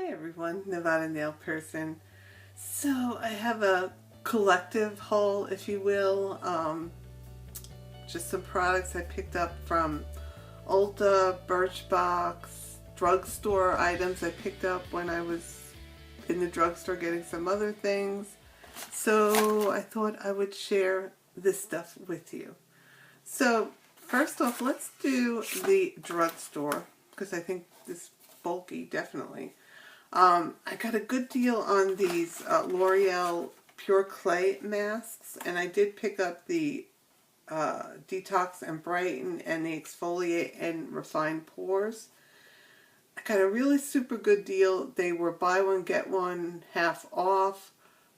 Hi everyone, Nevada Nail Person. So I have a collective haul, if you will. Just some products I picked up from Ulta, Birchbox, drugstore items I picked up when I was in the drugstore getting some other things. So I thought I would share this stuff with you. So first off, let's do the drugstore because I think this is bulky, definitely. I got a good deal on these L'Oreal Pure Clay masks, and I did pick up the Detox and Brighten and the Exfoliate and Refine Pores. I got a really super good deal. They were buy one, get one half off.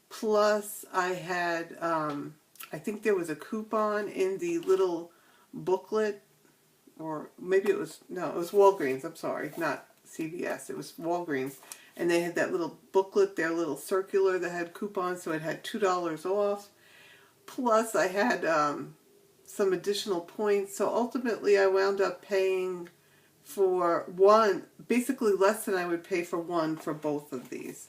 Plus, I had, I think there was a coupon in the little booklet, or maybe it was, no, it was Walgreens, I'm sorry, not CVS, it was Walgreens. And they had that little booklet, their little circular that had coupons, so it had $2 off. Plus, I had some additional points, so ultimately I wound up paying for one, basically less than I would pay for one for both of these.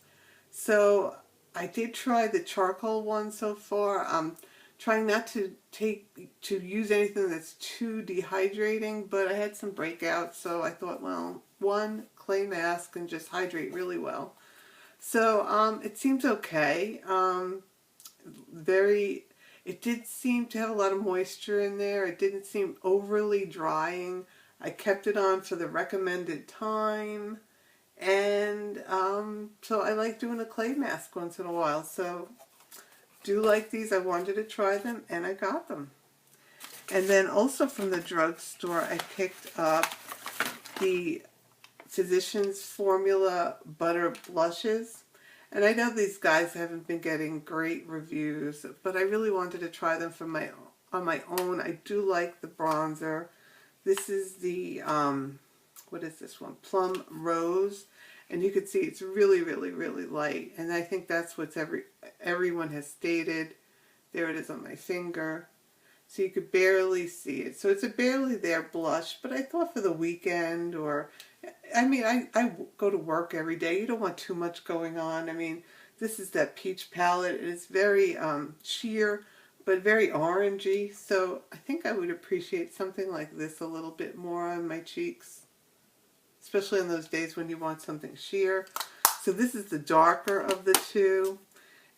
So I did try the charcoal one so far. I'm trying not to use anything that's too dehydrating, but I had some breakouts, so I thought, well, one clay mask can just hydrate really well. So it seems okay. It did seem to have a lot of moisture in there. It didn't seem overly drying. I kept it on for the recommended time, and so I like doing a clay mask once in a while. So do like these. I wanted to try them, and I got them. And then also from the drugstore, I picked up the Physicians Formula Butter Blushes. And I know these guys haven't been getting great reviews, but I really wanted to try them on my own. I do like the bronzer. This is the, what is this one? Plum Rose. And you can see it's really, really, really light. And I think that's what everyone has stated. There it is on my finger. So you could barely see it. So it's a barely there blush, but I thought for the weekend, or, I mean, I go to work every day. You don't want too much going on. I mean, this is that peach palette. It's very sheer, but very orangey. So I think I would appreciate something like this a little bit more on my cheeks, especially on those days when you want something sheer. So this is the darker of the two.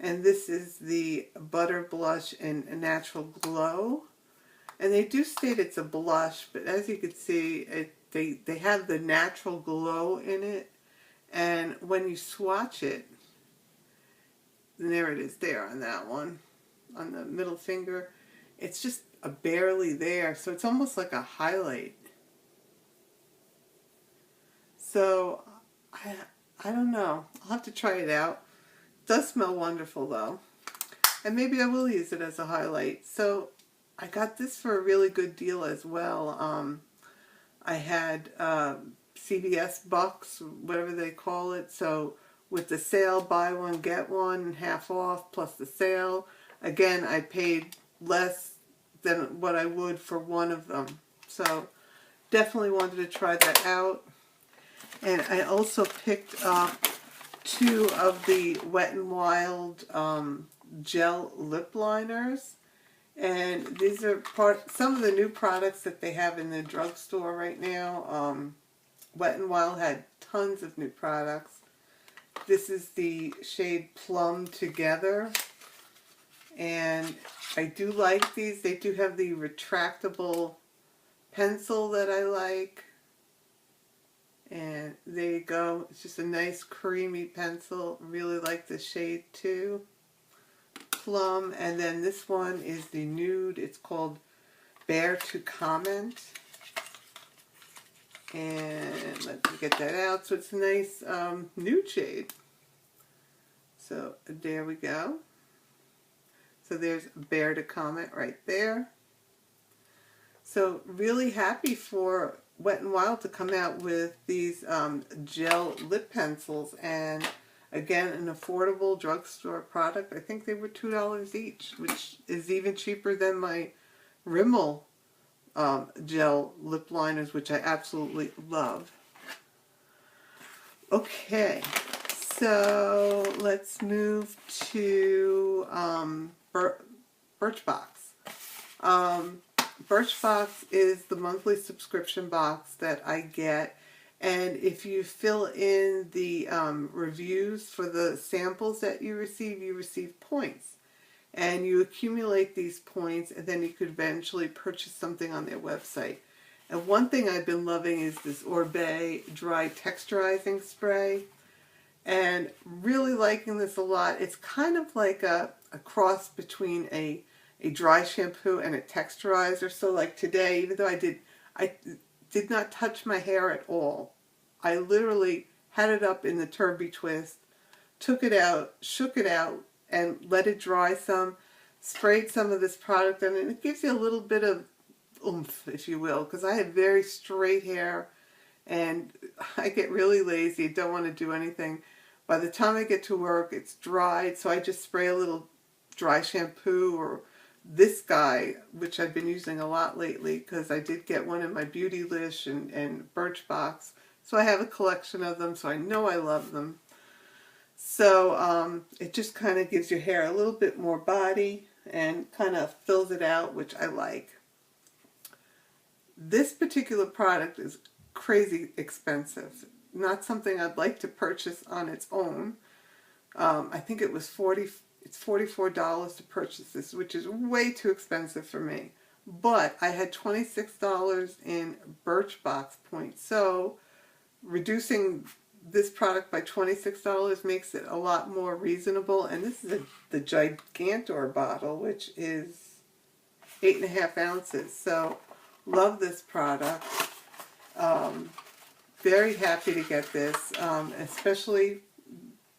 And this is the Butter Blush and Natural Glow. And they do state it's a blush, but as you can see, they have the Natural Glow in it. And when you swatch it, and there it is there on that one, on the middle finger, it's just a barely there. So it's almost like a highlight. So I don't know. I'll have to try it out. Does smell wonderful though, and maybe I will use it as a highlight. So I got this for a really good deal as well. I had CVS bucks, whatever they call it. So with the sale, buy one get one half off plus the sale. Again, I paid less than what I would for one of them. So definitely wanted to try that out. And I also picked up two of the Wet n Wild gel lip liners, and these are some of the new products that they have in the drugstore right now. Wet n Wild had tons of new products. This is the shade Plum Together, and I do like these. They do have the retractable pencil that I like. And there you go. It's just a nice creamy pencil. Really like the shade too. Plum. And then this one is the nude. It's called Bear to Comment. And let me get that out. So it's a nice nude shade. So there we go. So there's Bear to Comment right there. So really happy for Wet n Wild to come out with these gel lip pencils, and again, an affordable drugstore product. I think they were $2 each, which is even cheaper than my Rimmel gel lip liners, which I absolutely love. Okay, So let's move to Birchbox. Birchbox is the monthly subscription box that I get, and if you fill in the reviews for the samples that you receive points. And you accumulate these points, and then you could eventually purchase something on their website. And one thing I've been loving is this Orbe dry texturizing spray, and really liking this a lot. It's kind of like a cross between a dry shampoo and a texturizer. So like today, even though I did not touch my hair at all, I literally had it up in the Turby Twist, took it out, shook it out, and let it dry some, sprayed some of this product on it, and it gives you a little bit of oomph, if you will, because I have very straight hair, and I get really lazy, don't want to do anything. By the time I get to work, it's dried, so I just spray a little dry shampoo, or this guy, which I've been using a lot lately, because I did get one in my Beautylish and Birchbox, so I have a collection of them, so I know I love them. So it just kind of gives your hair a little bit more body and kind of fills it out, which I like. This particular product is crazy expensive. Not something I'd like to purchase on its own. I think it was $44 to purchase this, which is way too expensive for me. But I had $26 in Birchbox points, so reducing this product by $26 makes it a lot more reasonable. And this is the Gigantor bottle, which is 8.5 ounces. So love this product. Very happy to get this, especially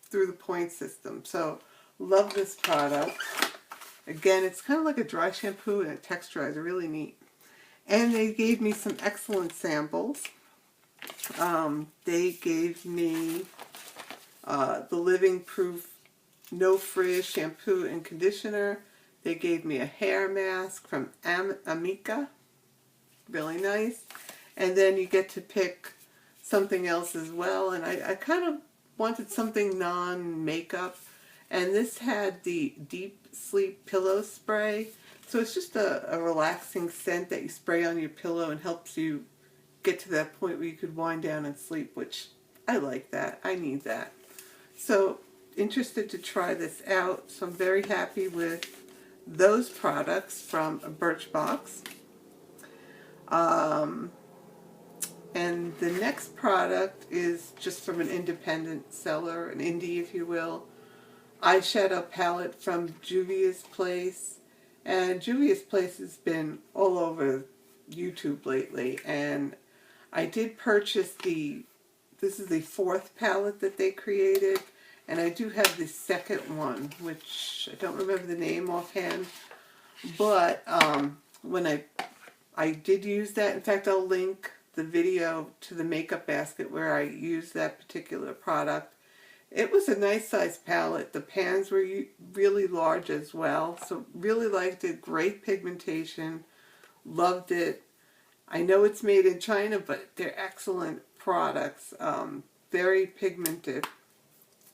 through the point system. So love this product. Again, it's kind of like a dry shampoo and a texturizer, really neat. And they gave me some excellent samples. They gave me the Living Proof No Frizz shampoo and conditioner. They gave me a hair mask from Amica. Really nice. And then you get to pick something else as well. And I kind of wanted something non-makeup. And this had the Deep Sleep Pillow Spray. So it's just a relaxing scent that you spray on your pillow and helps you get to that point where you could wind down and sleep, which I like that. I need that. So interested to try this out. So I'm very happy with those products from Birchbox. And the next product is just from an independent seller, an indie if you will. Eyeshadow palette from Juvia's Place. And Juvia's Place has been all over YouTube lately, and I did purchase this is the 4th palette that they created, and I do have the 2nd one, which I don't remember the name offhand, but when I did use that, in fact I'll link the video to the makeup basket where I used that particular product. It was a nice size palette. The pans were really large as well, so really liked it. Great pigmentation, loved it. I know it's made in China, but they're excellent products. Very pigmented.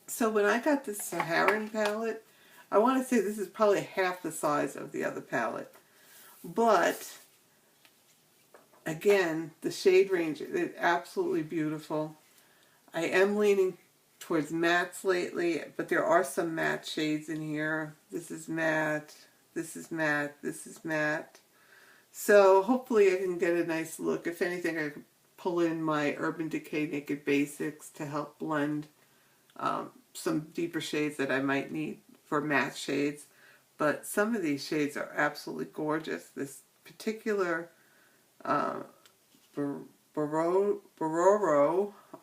So when I got this Saharan palette, I want to say this is probably half the size of the other palette. But again, the shade range is absolutely beautiful. I am leaning towards mattes lately, but there are some matte shades in here. This is matte, this is matte, this is matte. So hopefully I can get a nice look. If anything, I could pull in my Urban Decay Naked Basics to help blend some deeper shades that I might need for matte shades. But some of these shades are absolutely gorgeous. This particular Bororo,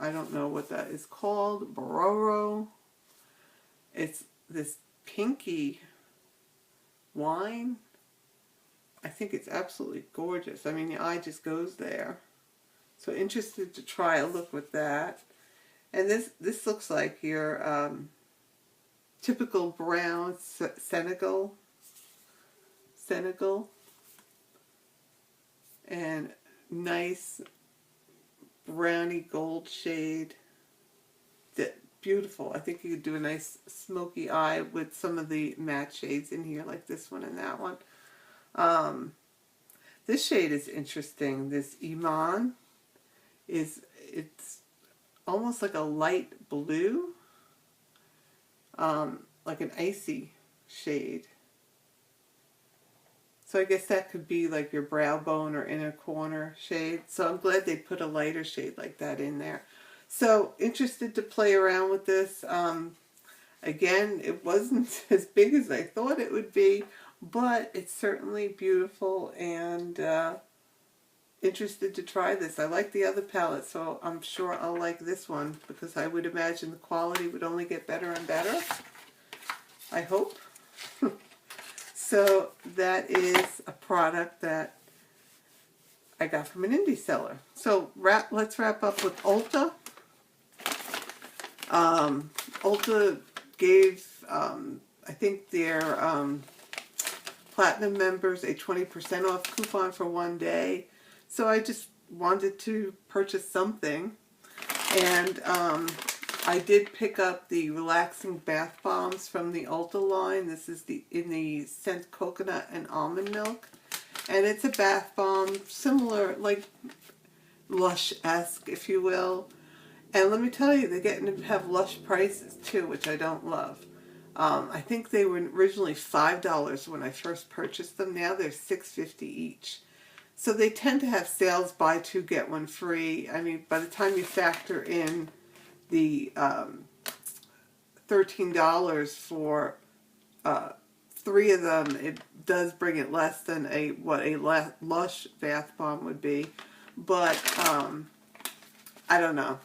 I don't know what that is called, Bororo. It's this pinky wine. I think it's absolutely gorgeous. I mean, the eye just goes there. So interested to try a look with that. And this looks like your typical brown Senegal. And nice browny gold shade. beautiful. I think you could do a nice smoky eye with some of the matte shades in here, like this one and that one. This shade is interesting. This Iman it's almost like a light blue, like an icy shade. So I guess that could be like your brow bone or inner corner shade. So I'm glad they put a lighter shade like that in there. So interested to play around with this. Again, it wasn't as big as I thought it would be, but it's certainly beautiful, and interested to try this. I like the other palette, so I'm sure I'll like this one, because I would imagine the quality would only get better and better. I hope. So that is a product that I got from an indie seller. So let's wrap up with Ulta. Ulta gave, I think, their Platinum members a 20% off coupon for one day. So I just wanted to purchase something. And I did pick up the relaxing bath bombs from the Ulta line. This is in the scent coconut and almond milk. And it's a bath bomb similar, like Lush-esque, if you will. And let me tell you, they're getting to have Lush prices too, which I don't love. I think they were originally $5 when I first purchased them. Now they're $6.50 each. So they tend to have sales, buy two, get one free. I mean, by the time you factor in the $13 for 3 of them, it does bring it less than what a Lush bath bomb would be. But I don't know.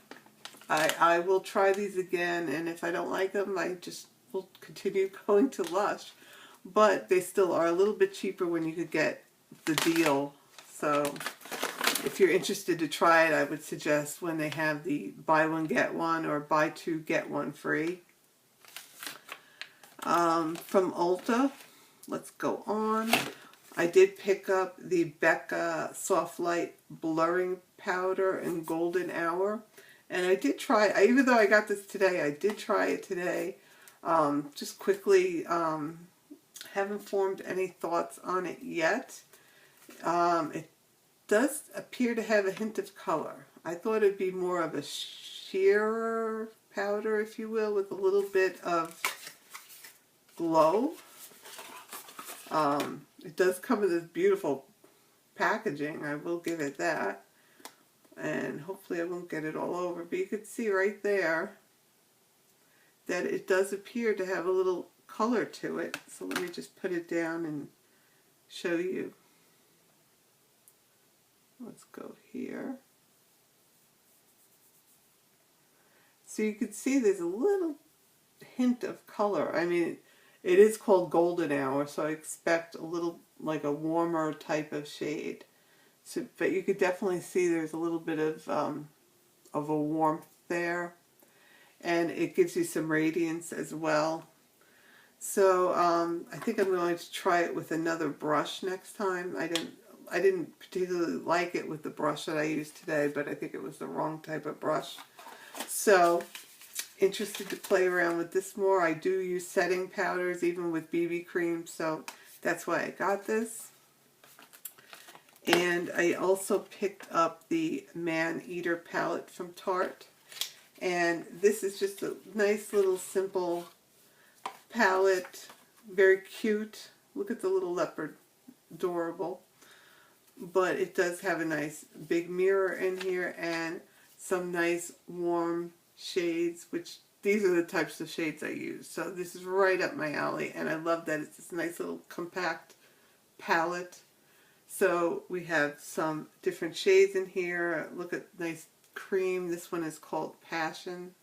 I will try these again, and if I don't like them, I just will continue going to Lush. But they still are a little bit cheaper when you could get the deal. So if you're interested to try it, I would suggest when they have the buy one get one or buy two get one free. From Ulta, let's go on. I did pick up the Becca Soft Light Blurring Powder in Golden Hour. And I did try, even though I got this today, I did try it today. Just quickly, haven't formed any thoughts on it yet. It does appear to have a hint of color. I thought it'd be more of a sheer powder, if you will, with a little bit of glow. It does come with this beautiful packaging, I will give it that. And hopefully I won't get it all over, but you can see right there that it does appear to have a little color to it. So let me just put it down and show you. Let's go here. So you can see there's a little hint of color. I mean, it is called Golden Hour, so I expect a little like a warmer type of shade. So, but you could definitely see there's a little bit of a warmth there, and it gives you some radiance as well. So I think I'm going to try it with another brush next time. I didn't particularly like it with the brush that I used today, but I think it was the wrong type of brush. So interested to play around with this more. I do use setting powders even with BB cream, so that's why I got this. And I also picked up the Man Eater palette from Tarte. And this is just a nice little simple palette. Very cute. Look at the little leopard. Adorable. But it does have a nice big mirror in here and some nice warm shades, which these are the types of shades I use. So this is right up my alley, and I love that it's this nice little compact palette. So we have some different shades in here. Look at nice cream. This one is called Passion.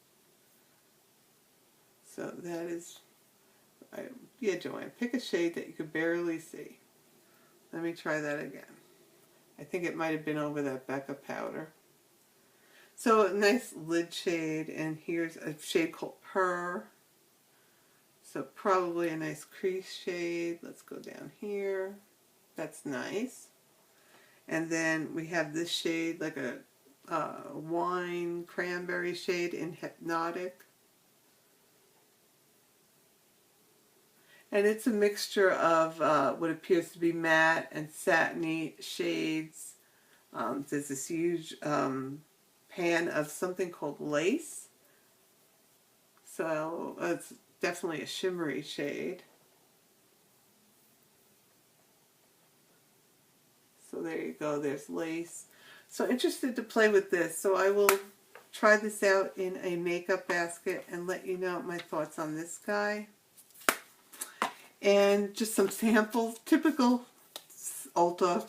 So that is, yeah, Joanne, pick a shade that you could barely see. Let me try that again. I think it might have been over that Becca powder. So a nice lid shade, and here's a shade called Purr. So probably a nice crease shade. Let's go down here. That's nice. And then we have this shade, like a wine cranberry shade in Hypnotic. And it's a mixture of what appears to be matte and satiny shades. There's this huge pan of something called lace. So it's definitely a shimmery shade. So there you go, there's lace. So interested to play with this. So I will try this out in a makeup basket and let you know my thoughts on this guy. And just some samples, typical Ulta.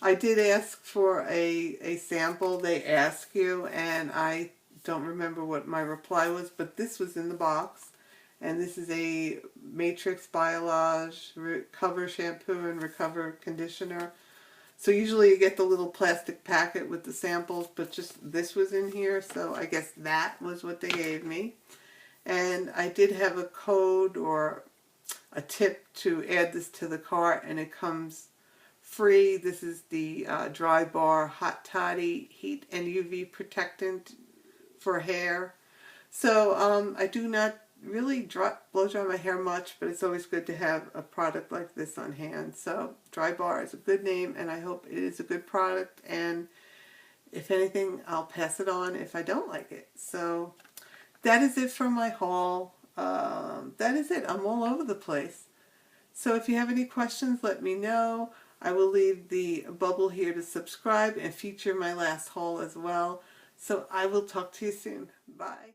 I did ask for a sample. They ask you, and I don't remember what my reply was, but this was in the box. And this is a Matrix Biolage Recover Shampoo and Recover Conditioner. So usually you get the little plastic packet with the samples, but just this was in here, so I guess that was what they gave me. And I did have a code or a tip to add this to the cart, and it comes free. This is the Dry Bar Hot Toddy Heat and UV Protectant for hair. So I do not really blow dry my hair much, but it's always good to have a product like this on hand. So Dry Bar is a good name, and I hope it is a good product, and if anything, I'll pass it on if I don't like it. So that is it for my haul. That is it. I'm all over the place. So if you have any questions, let me know. I will leave the bubble here to subscribe and feature my last haul as well. So I will talk to you soon. Bye.